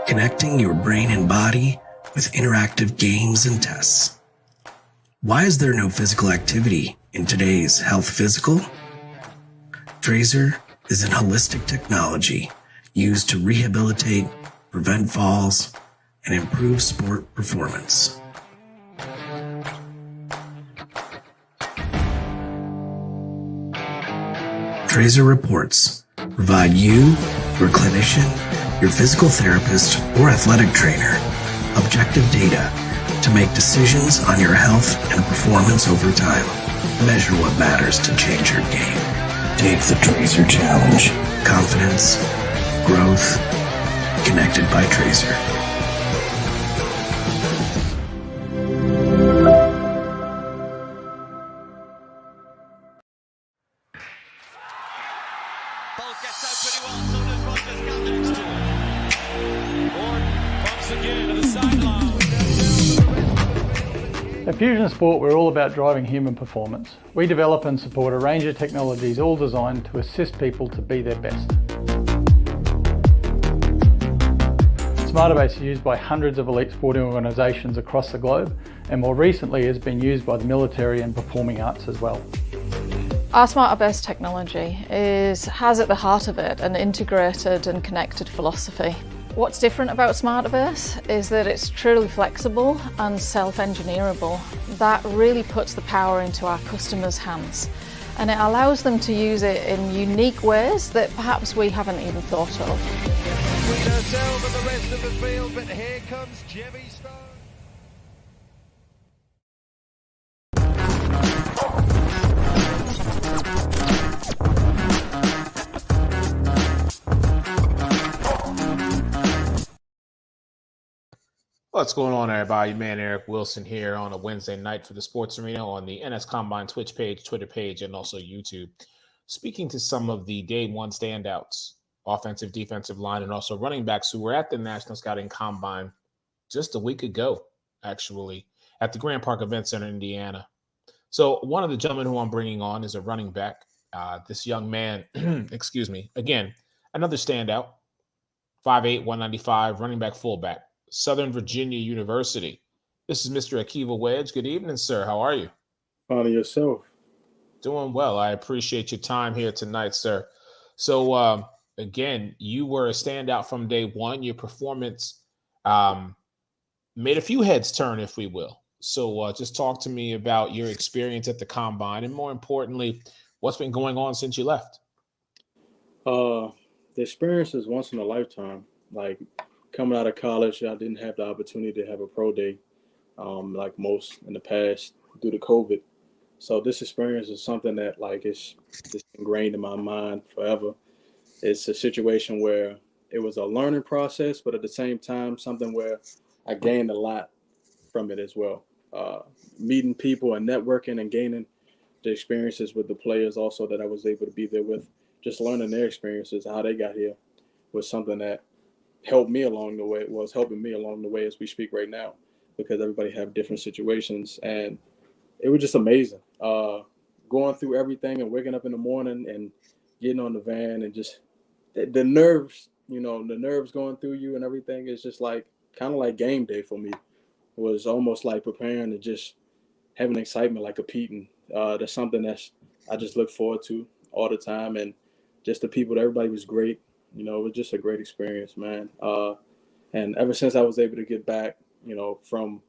connecting your brain and body with interactive games and tests. Why is there no physical activity in today's health physical? Trazer is an holistic technology used to rehabilitate, prevent falls, and improve sport performance. Trazer reports provide you, your clinician, your physical therapist, or athletic trainer objective data to make decisions on your health and performance over time. Measure what matters to change your game. Take the Trazer Challenge. Confidence, growth, connected by Trazer. At Fusion Sport, we're all about driving human performance. We develop and support a range of technologies all designed to assist people to be their best. Smartabase is used by hundreds of elite sporting organisations across the globe, and more recently has been used by the military and performing arts as well. Our Smartabase technology has at the heart of it an integrated and connected philosophy. What's different about Smartabase is that it's truly flexible and self-engineerable. That really puts the power into our customers' hands, and it allows them to use it in unique ways that perhaps we haven't even thought of. Between ourselves and the rest of the field, but here comes Jimmy Stone. What's going on, everybody? Man, Eric Wilson here on a Wednesday night for the Sports Arena on the NS Combine Twitch page, Twitter page, and also YouTube. Speaking to some of the day one standouts, offensive, defensive line, and also running backs who were at the National Scouting Combine just a week ago, actually, at the Grand Park Event Center in Indiana. So one of the gentlemen who I'm bringing on is a running back. This young man, excuse me, again, another standout, 5'8", 195, running back, fullback. Southern Virginia University. This is Mr. Akiva Wedge. Good evening, sir. How are you? Fine, yourself. Doing well. I appreciate your time here tonight, sir. So, again, you were a standout from day one. Your performance made a few heads turn, if we will. So just talk to me about your experience at the Combine and, more importantly, what's been going on since you left. The experience is once in a lifetime. Like, coming out of college, I didn't have the opportunity to have a pro day like most in the past due to COVID. So this experience is something that it's just ingrained in my mind forever. It's a situation where it was a learning process, but at the same time, something where I gained a lot from it as well. Meeting people and networking and gaining the experiences with the players also that I was able to be there with, just learning their experiences, how they got here, was something that helped me along the way. It was helping me along the way as we speak right now, because everybody have different situations, and it was just amazing. Going through everything and waking up in the morning and getting on the van and just the nerves, the nerves going through you and everything is just kind of like game day for me. It was almost like preparing to just having excitement, like competing. That's something I just look forward to all the time, and just the people. Everybody was great. It was just a great experience, man. And ever since I was able to get back, from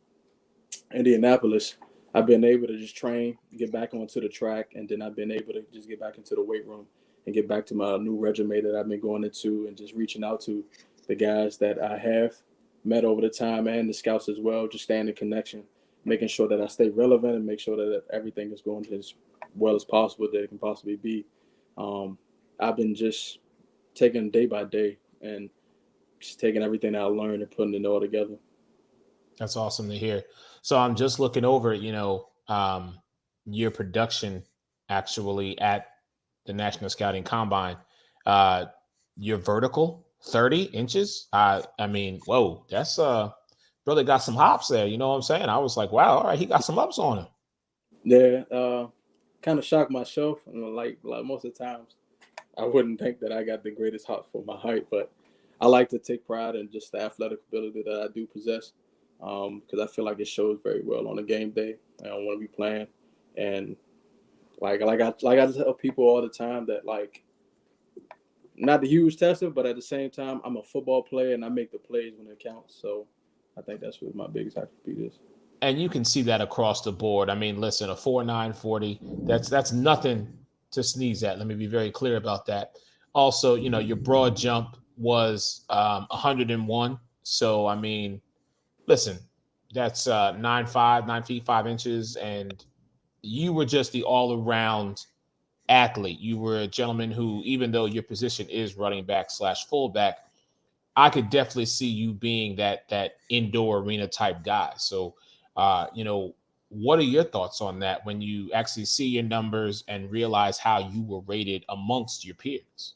Indianapolis, I've been able to just train, get back onto the track, and then I've been able to just get back into the weight room and get back to my new regimen that I've been going into, and just reaching out to the guys that I have met over the time and the scouts as well, just staying in connection, making sure that I stay relevant and make sure that everything is going as well as possible that it can possibly be. I've been just taking day by day and just taking everything that I learned and putting it all together. That's awesome to hear. So I'm just looking over, your production actually at the National Scouting Combine. Your vertical, 30 inches. I mean, whoa, that's brother got some hops there. You know what I'm saying? I was like, wow, all right, he got some ups on him. Yeah, kind of shocked myself. Like most of the times, I wouldn't think that I got the greatest hop for my height, but I like to take pride in just the athletic ability that I do possess, because I feel like it shows very well on a game day. I don't want to be playing, and I tell people all the time that, like, not the huge tester, but at the same time, I'm a football player and I make the plays when it counts. So I think that's what my biggest attribute is. And you can see that across the board. I mean, listen, a 4.9 40, that's nothing to sneeze at. Let me be very clear about that. Also, you know, your broad jump was 101. So, I mean, listen, that's 9 feet 5 inches, and you were just the all-around athlete. You were a gentleman who, even though your position is running back / fullback, I could definitely see you being that indoor arena type guy. So, you know, what are your thoughts on that when you actually see your numbers and realize how you were rated amongst your peers?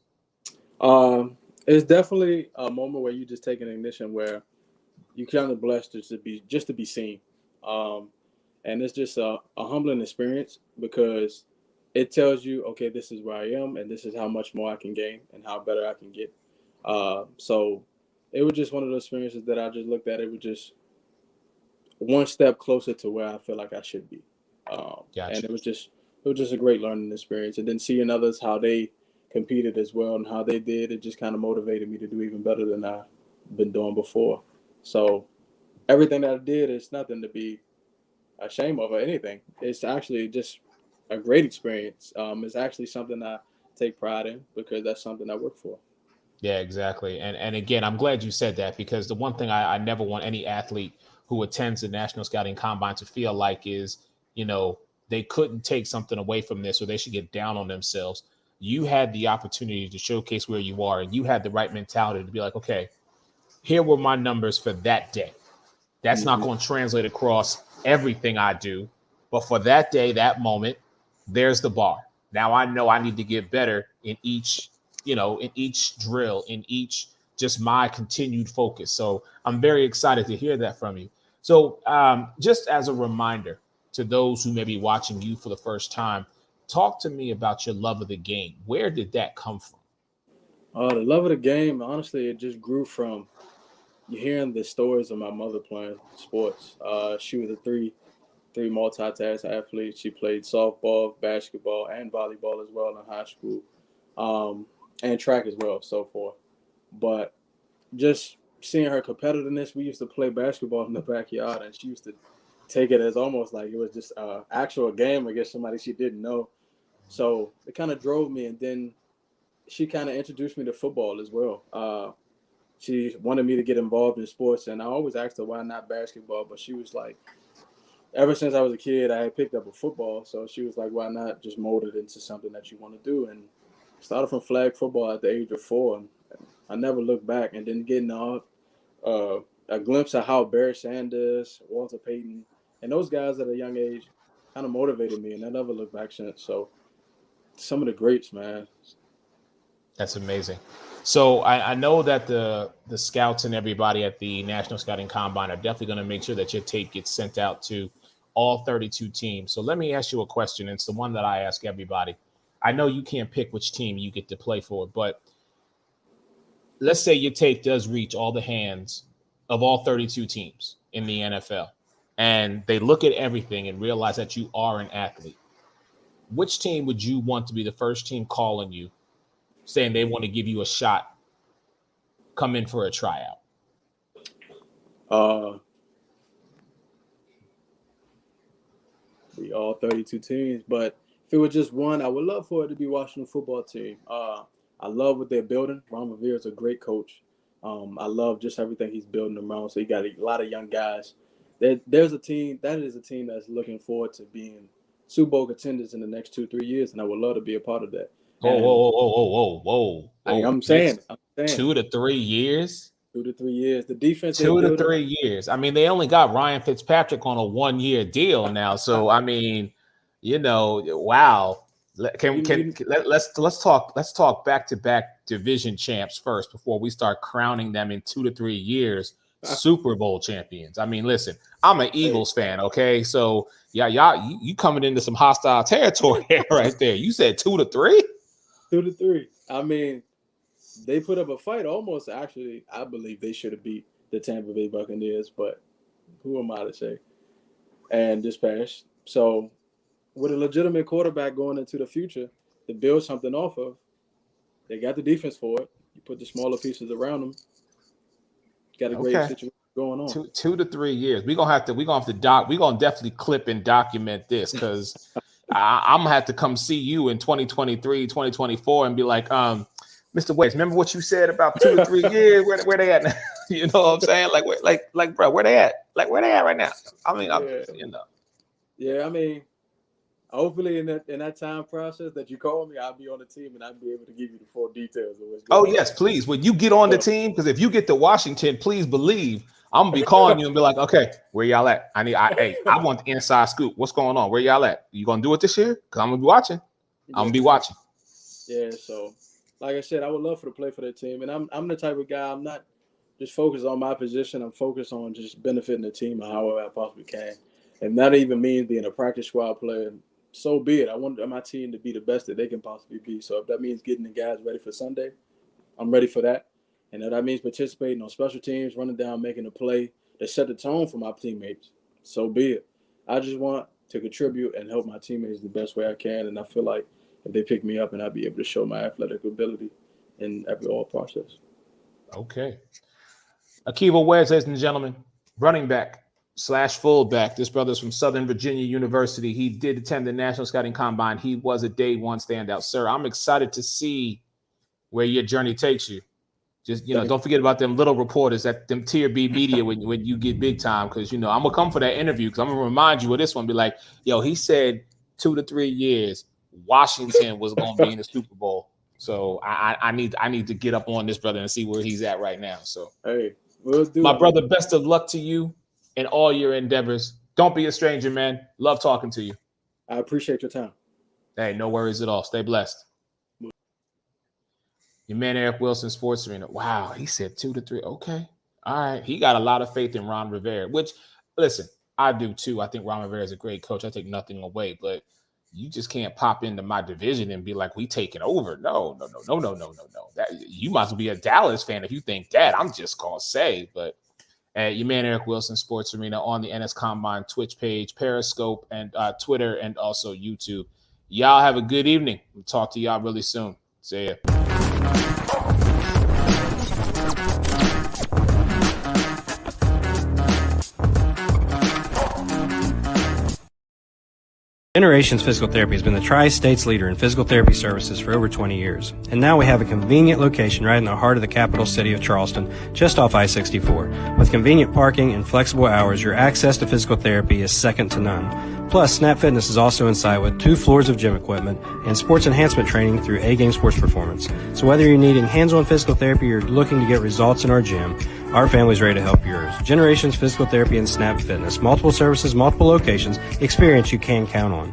It's definitely a moment where you just take an ignition where you kind of blessed just to be seen. And it's just a humbling experience because it tells you, okay, this is where I am and this is how much more I can gain and how better I can get. So it was just one of those experiences that I just looked at. It was just one step closer to where I feel like I should be. Gotcha. And it was just a great learning experience. And then seeing others, how they competed as well and how they did, it just kind of motivated me to do even better than I've been doing before. So everything that I did is nothing to be ashamed of or anything. It's actually just a great experience. It's actually something I take pride in because that's something I work for. Yeah, exactly. And again, I'm glad you said that, because the one thing I never want any athlete who attends the National Scouting Combine to feel like is, you know, they couldn't take something away from this or they should get down on themselves. You had the opportunity to showcase where you are, and you had the right mentality to be like, okay, here were my numbers for that day. That's not going to translate across everything I do, but for that day, that moment, there's the bar. Now I know I need to get better in each, you know, in each drill, in each just my continued focus. So I'm very excited to hear that from you. So just as a reminder to those who may be watching you for the first time, talk to me about your love of the game. Where did that come from? The love of the game, honestly, it just grew from hearing the stories of my mother playing sports. She was a three multitask athlete. She played softball, basketball, and volleyball as well in high school, and track as well, so forth. But just seeing her competitiveness, we used to play basketball in the backyard, and she used to take it as almost like it was just an actual game against somebody she didn't know. So it kind of drove me, and then she kind of introduced me to football as well. She wanted me to get involved in sports, and I always asked her why not basketball, but she was like, ever since I was a kid, I had picked up a football, so she was like, why not just mold it into something that you want to do? And started from flag football at the age of 4, and I never looked back. And then getting a glimpse of how Barry Sanders, Walter Payton, and those guys at a young age kind of motivated me, and I never looked back since. So some of the greats, man. That's amazing. So I know that the scouts and everybody at the National Scouting Combine are definitely going to make sure that your tape gets sent out to all 32 teams. So let me ask you a question. It's the one that I ask everybody. I know you can't pick which team you get to play for, but let's say your tape does reach all the hands of all 32 teams in the NFL, and they look at everything and realize that you are an athlete. Which team would you want to be the first team calling you, saying they want to give you a shot, come in for a tryout? We all 32 teams, but if it was just one, I would love for it to be Washington football team. I love what they're building. Ron Rivera is a great coach. I love just everything he's building around. So you got a lot of young guys. There's a team that is a team that's looking forward to being Super Bowl contenders in the next 2-3 years, and I would love to be a part of that. Whoa. I'm saying 2 to 3 years. 2 to 3 years. The defense. 2 to 3 years. I mean, they only got Ryan Fitzpatrick on a 1-year deal now. So I mean, you know, wow. Let's talk back-to-back division champs first before we start crowning them in 2 to 3 years Super Bowl champions. I mean, listen, I'm an Eagles fan, okay? So yeah, y'all, you coming into some hostile territory right there. You said 2 to 3? 2 to 3. I mean, they put up a fight. Almost, actually, I believe they should have beat the Tampa Bay Buccaneers, but who am I to say? And this passed. So with a legitimate quarterback going into the future to build something off of, they got the defense for it. You put the smaller pieces around them. Got a great situation going on. 2 to 3 years. We're gonna definitely clip and document this, because I'm gonna have to come see you in 2023, 2024 and be like, Mr. Waits, remember what you said about 2 to 3 years? Where they at now? You know what I'm saying? Like, bro, where they at? Like, where they at right now? I mean, Yeah, I mean, hopefully in that time process that you call me, I'll be on the team and I'll be able to give you the full details of what's going on. Oh, yes, please. When you get on the team, because if you get to Washington, please believe I'm gonna be calling you and be like, okay, where y'all at? I want the inside scoop. What's going on? Where y'all at? You gonna do it this year? Because I'm gonna be watching. I'm gonna be watching. Yeah, so like I said, I would love to play for that team. And I'm the type of guy, I'm not just focused on my position. I'm focused on just benefiting the team however I possibly can. And that even means being a practice squad player. So be it. I want my team to be the best that they can possibly be. So if that means getting the guys ready for Sunday, I'm ready for that. And if that means participating on special teams, running down, making a play that set the tone for my teammates, so be it. I just want to contribute and help my teammates the best way I can. And I feel like if they pick me up, and I'll be able to show my athletic ability in all process. Okay. Akiva Webb, ladies and gentlemen, running back / fullback. This brother's from Southern Virginia University. He did attend the National Scouting Combine. He was a day one standout. Sir, I'm excited to see where your journey takes you. Just, don't forget about them little reporters at them Tier B media when you get big time, because, I'm going to come for that interview, because I'm going to remind you of this one. Be like, yo, he said 2 to 3 years Washington was going to be in the Super Bowl. So I need to get up on this brother and see where he's at right now. So, hey, we'll do my it. brother, best of luck to you in all your endeavors. Don't be a stranger, man. Love talking to you. I appreciate your time. Hey, no worries at all. Stay blessed. Your man, Eric Wilson, Sports Arena. Wow, he said 2 to 3. Okay. All right. He got a lot of faith in Ron Rivera, which, listen, I do too. I think Ron Rivera is a great coach. I take nothing away, but you just can't pop into my division and be like, we taking over. No. That, you might as well be a Dallas fan if you think that. I'm just going to say, but your man, Eric Wilson, Sports Arena on the NS Combine Twitch page, Periscope, and Twitter, and also YouTube. Y'all have a good evening. We'll talk to y'all really soon. See ya. Generations Physical Therapy has been the Tri-State's leader in physical therapy services for over 20 years. And now we have a convenient location right in the heart of the capital city of Charleston, just off I-64. With convenient parking and flexible hours, your access to physical therapy is second to none. Plus, Snap Fitness is also inside with 2 floors of gym equipment and sports enhancement training through A-Game Sports Performance. So whether you're needing hands-on physical therapy or looking to get results in our gym, our family's ready to help yours. Generations Physical Therapy and Snap Fitness. Multiple services, multiple locations. Experience you can count on.